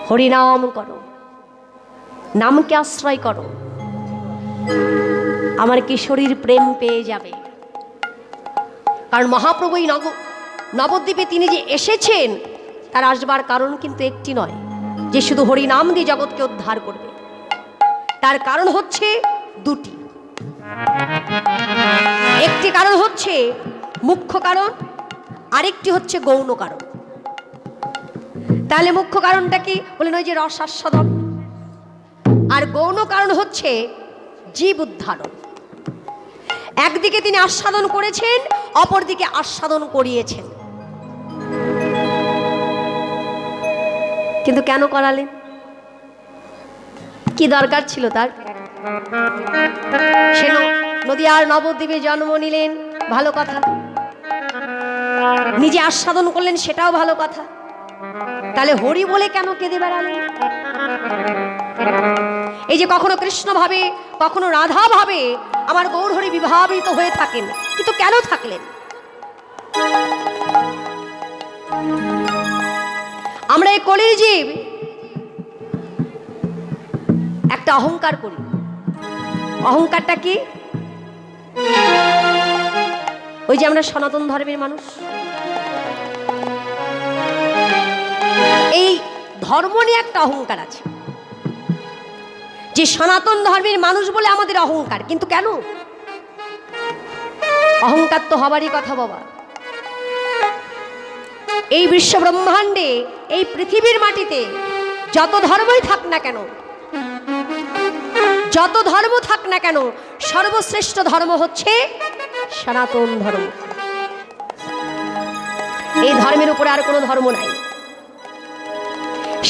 হরিনাম করো, নামকে আশ্রয় করো, আমার কিশোরীর প্রেম পেয়ে যাবে। কারণ মহাপ্রভু এই নবদ্বীপে তিনি যে এসেছেন, তার আসবার কারণ কিন্তু একটি নয় যে শুধু হরিনাম দিয়ে জগৎকে উদ্ধার করবে। তার কারণ হচ্ছে দুটি। একটি কারণ হচ্ছে মুখ্য কারণ, আরেকটি হচ্ছে গৌণ কারণ। তাহলে মুখ্য কারণটা কি বলেন? ওই যে রস আস্বাদন। আর গৌণ কারণ হচ্ছে জীব উদ্ধারণ। একদিকে তিনি আস্বাদন করেছেন, অপরদিকে আস্বাদন করিয়েছেন। কিন্তু কেন করালেন? কি দরকার ছিল তার? সে নদিয়ার নবদ্বীপে জন্ম নিলেন, ভালো কথা। নিজে আস্বাদন করলেন, সেটাও ভালো কথা। তাহলে হরি বলে কেন কেঁদে বেড়ালেন? এই যে কখনো কৃষ্ণ ভাবে, কখনো রাধা ভাবে আমার গৌর হরি বিভাবিত হয়ে থাকেন, কিন্তু কেন থাকলেন? আমরা এই কলির জীব একটা অহংকার করি। অহংকারটা কি? ওই যে আমরা সনাতন ধর্মের মানুষ, এই ধর্ম নিয়ে একটা অহংকার আছে যে সনাতন ধর্মের মানুষ বলে আমাদের অহংকার। কিন্তু কেন? অহংকার তো হবারই কথা বাবা। এই বিশ্ব ব্রহ্মাণ্ডে, এই পৃথিবীর মাটিতে যত ধর্মই থাক না কেন, যত ধর্ম থাক না কেন, সর্বশ্রেষ্ঠ ধর্ম হচ্ছে সনাতন ধর্ম। এই ধর্মের উপরে আর কোনো ধর্ম নাই।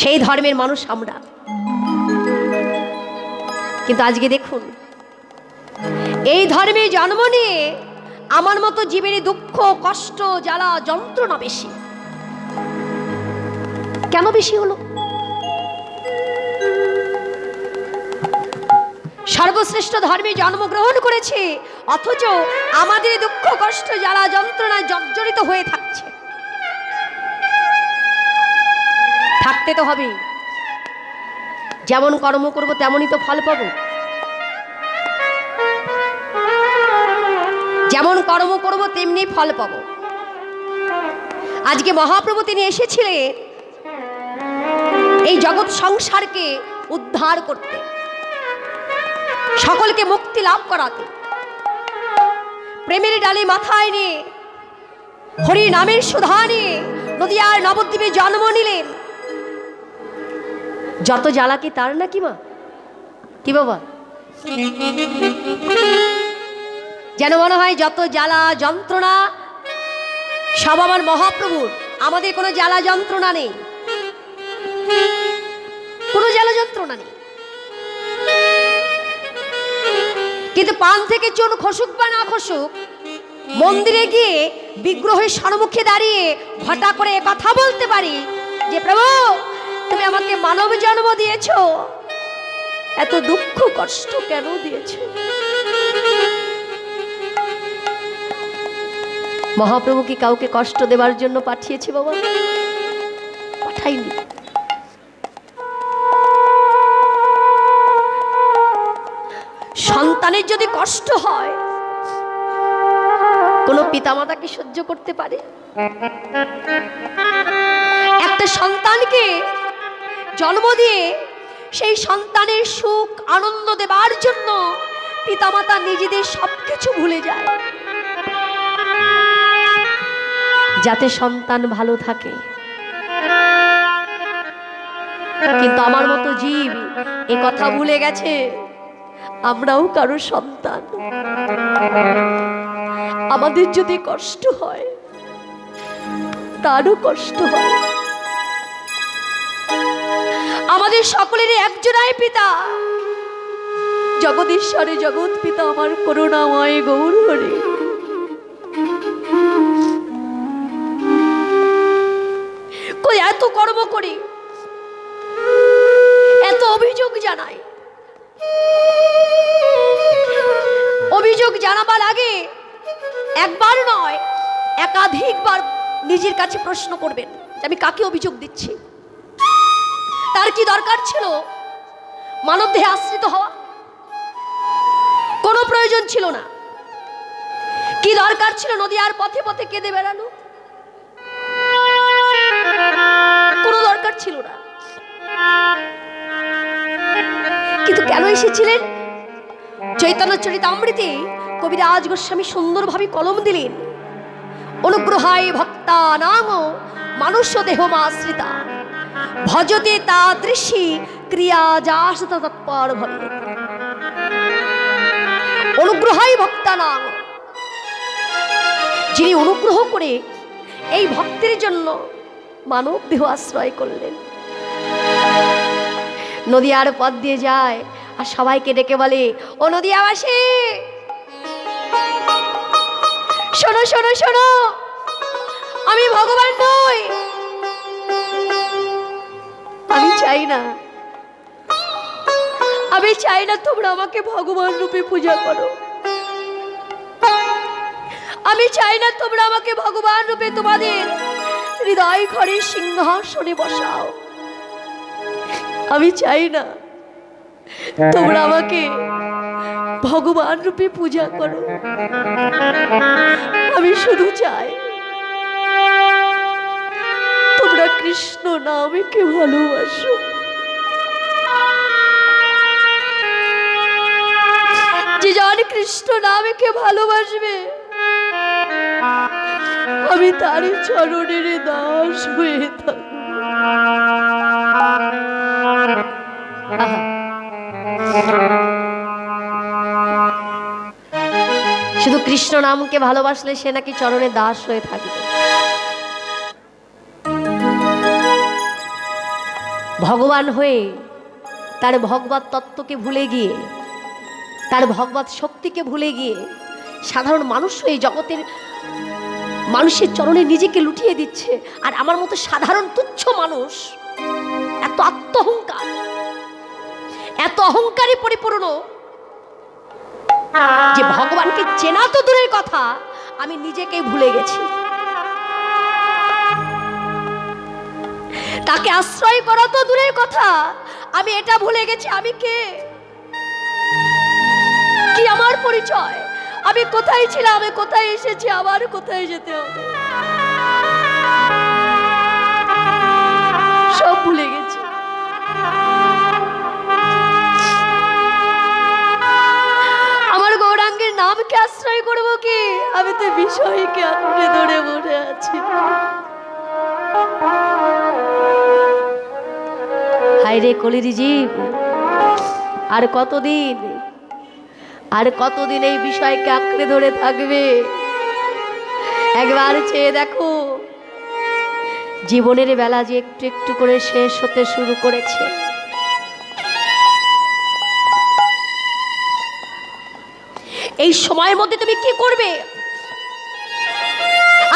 সেই ধর্মের মানুষ আমরা। কিন্তু আজকে দেখুন, এই ধর্মে জন্ম নিয়ে আমার মতো জীবের দুঃখ, কষ্ট, জ্বালা, যন্ত্রণা বেশি। কেন বেশি হলো? সর্বশ্রেষ্ঠ ধর্মে জন্মগ্রহণ করেছে, অথচ আমাদের দুঃখ, কষ্ট, জ্বালা, যন্ত্রণায় জর্জরিত হয়ে থাকছে। থাকতে তো হবে। যেমন কর্ম করব তেমনই তো ফল পাবো। যেমন কর্ম করব তেমনি ফল পাবো। আজকে মহাপ্রভু তিনি এসেছিলেন এই জগৎ সংসারকে উদ্ধার করতে, সকলকে মুক্তি লাভ করাতে। প্রেমের ডালে মাথায় নিয়ে, হরি নামের সুধা নিয়ে নদিয়ার নবদ্বীপে জন্ম নিলেন। যত জ্বালা কি তার নাকি মা? কি বাবা? যেন মনে হয় যত জ্বালা যন্ত্রণা সব আমার মহাপ্রভুর। আমাদের কোনো জ্বালা যন্ত্রণা নেই, কোনো জ্বালা যন্ত্রণা নেই। কিন্তু পান থেকে চুন খসুক বা না খসুক, মন্দিরে গিয়ে বিগ্রহের সম্মুখে দাঁড়িয়ে ঘটা করে কথা বলতে পারি যে প্রভু, তুমি আমাকে মানব জন্ম দিয়েছ, এত দুঃখ কষ্ট কেন দিয়েছ? মহাপ্রভু কি কাউকে কষ্ট দেবার জন্য পাঠিয়েছে বাবা? পাঠাইনি। সন্তানের যদি কষ্ট হয়, কোন পিতামাতা কি সহ্য করতে পারে? একটা সন্তানকে জন্ম দিয়ে সেই সন্তানের সুখ আনন্দ দেবার জন্য পিতামাতা নিজেদের সবকিছু ভুলে যায়, যাতে সন্তান ভালো থাকে। কিন্তু আমার মতো জীব এ কথা ভুলে গেছে আমরাও কারো সন্তান। আমাদের যদি কষ্ট হয়, তারও কষ্ট হয়। আমাদের সকলেরই একজনাই পিতা, জগদীশ্বরে জগৎ পিতা আমার করুণাময় গৌর হরি। কই এত কর্ম করি, এত অভিযোগ জানাই, অভিযোগ জানাবার আগে একবার নয় একাধিকবার নিজের কাছে প্রশ্ন করবেন যে আমি কাকে অভিযোগ দিচ্ছি। তার কি দরকার ছিল মানব দেহে আশ্রিত হওয়া? কোনো প্রয়োজন ছিল না। কি দরকার ছিল নদীয়ার পথে পথে কেঁদে বেড়ানো? কোনো দরকার ছিল না। কিন্তু কেন এসেছিলেন? চৈতন্য চরিতামৃতে কবিরাজ গোস্বামী সুন্দরভাবে কলম দিলেন, অনুগ্রহায় ভক্তানাং মানুষ্য দেহমাশ্রিতা ভজতে তাদৃশী ক্রিয়া যাসত তৎপর ভবে। অনুগ্রহায় ভক্তানাং, যিনি অনুগ্রহ করে এই ভক্তের জন্য মানব দেহ আশ্রয় করলেন। নদীয়ার পথ দিয়ে যায় আর সবাইকে ডেকে বলে, ও নদীয়াবাসী, শোনো শোনো শোনো, আমি ভগবান নই। আমি চাই না তোমরা আমাকে ভগবান রূপে পূজা করো। আমি চাই না তোমরা আমাকে ভগবান রূপে তোমাদের হৃদয় ঘরে সিংহাসনে বসাও। আমি চাই না তোমরা আমাকে ভগবান রূপে পূজা করো। আমি শুধু চাই তোমরা কৃষ্ণ নামকে ভালোবাসো। যে জন কৃষ্ণ নামকে ভালোবাসবে, আমি তার চরণের দাস হয়ে থাকব। শুধু কৃষ্ণ নামকে ভালোবাসলে সে নাকি চরণের দাস হয়ে থাকবে। ভগবান হয়ে তার ভগবত তত্ত্বকে ভুলে গিয়ে, তার ভগবত শক্তিকে ভুলে গিয়ে সাধারণ মানুষ হয়ে জগতের মানুষের চরণে নিজেকে লুটিয়ে দিচ্ছে। আর আমার মতো সাধারণ তুচ্ছ মানুষ এত আত্মহংকার, এত অহংকারে পরিপূর্ণ যে ভগবানকে চেনা তো দূরের কথা, আমি নিজেকেই ভুলে গেছি। তাকে আশ্রয় করা তো দূরের কথা, আমি এটা ভুলে গেছি আমি কে, কি আমার পরিচয়, আমি কোথায় ছিলাম, আমি কোথায় এসেছি, আবার কোথায় যেতে হবে, সব ভুলে গেছি। আমার গৌরাঙ্গের নামকে আশ্রয় করব কি? আমি তো বিষয়কে আঁকড়ে ধরে বসে আছি। হায় রে কলির জীব, আর কতদিন এই বিষয়কে আঁকড়ে ধরে থাকবে? একবার চেয়ে দেখো, জীবনের বেলা যে একটু একটু করে শেষ হতে শুরু করেছে। এই সময়ের মধ্যে তুমি কি করবে?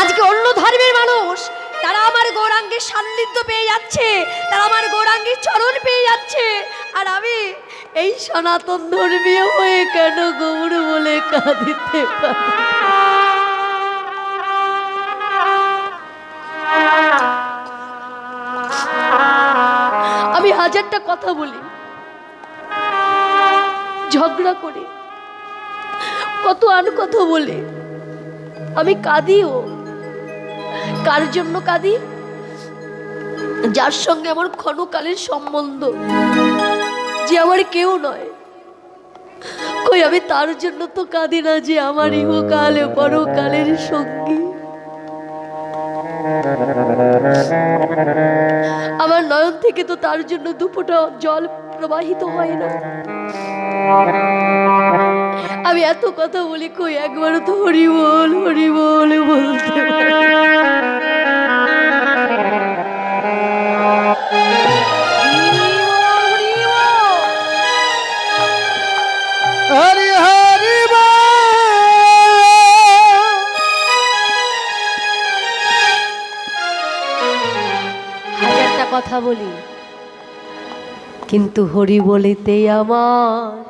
আজকে অন্য ধর্মের মানুষ তারা আমার গৌরাঙ্গের সান্নিধ্য পেয়ে যাচ্ছে, তারা আমার গৌরাঙ্গের চরণ পেয়ে যাচ্ছে, আর আমি এই সনাতন ধর্মীয় হয়ে কেন গৌর বলে কাঁদিতে পারি? আমি হাজারটা কথা বলি, ঝগড়া করি, কত আন কথা বলে, আমি কাঁদিও। কার জন্য কাঁদি? যার সঙ্গে আমার ক্ষণকালের সম্বন্ধ, যে আমার কেউ নয়। কই আমি তার জন্য তো কাঁদি না যে আমার ইহকালে পরকালের সঙ্গী। আমার নয়ন থেকে তো তার জন্য দুফোঁটা জল প্রবাহিত হয় না। আমি এত কথা বলি, কই একবারও তো হরি বল বলতে পারি? হরি হরি হাজারটা কথা বলি, কিন্তু হরি বলিতে আমার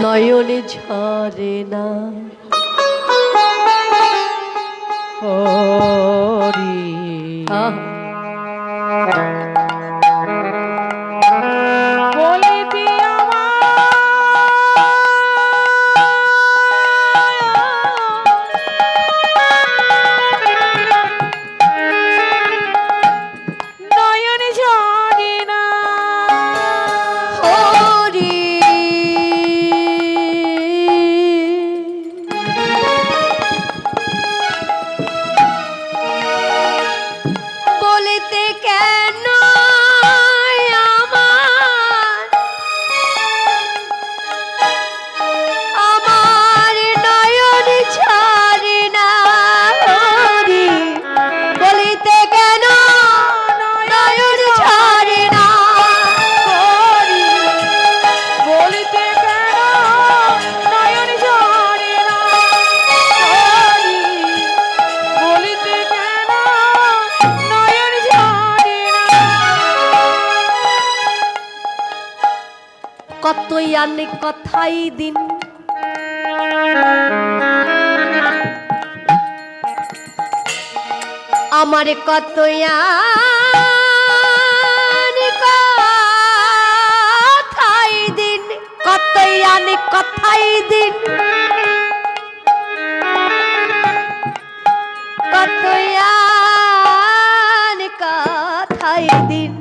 নয়নে ঝরে না। হরি কতই আনে কথাই দিন। আমার কতই আনে কথাই দিন, কতই আনে কথাই দিন, কতই আনে কথাই দিন,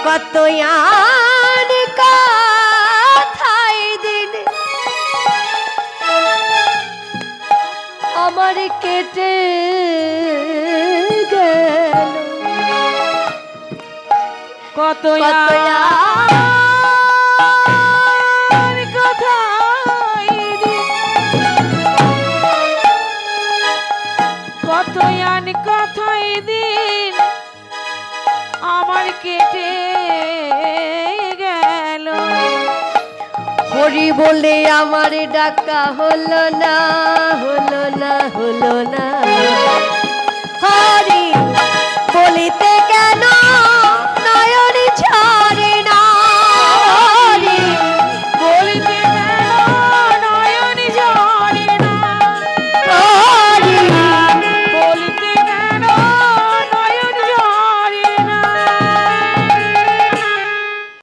কতই আনে কথাই দিন, আমার কেটে গেল। কত কতই আর কথাই দিন, কত আন কথাই দিন আমার কেটে গেল। হরি বলে আমার ডাকা হলো না, হলো না, হলো না। হরি বলিতে কেন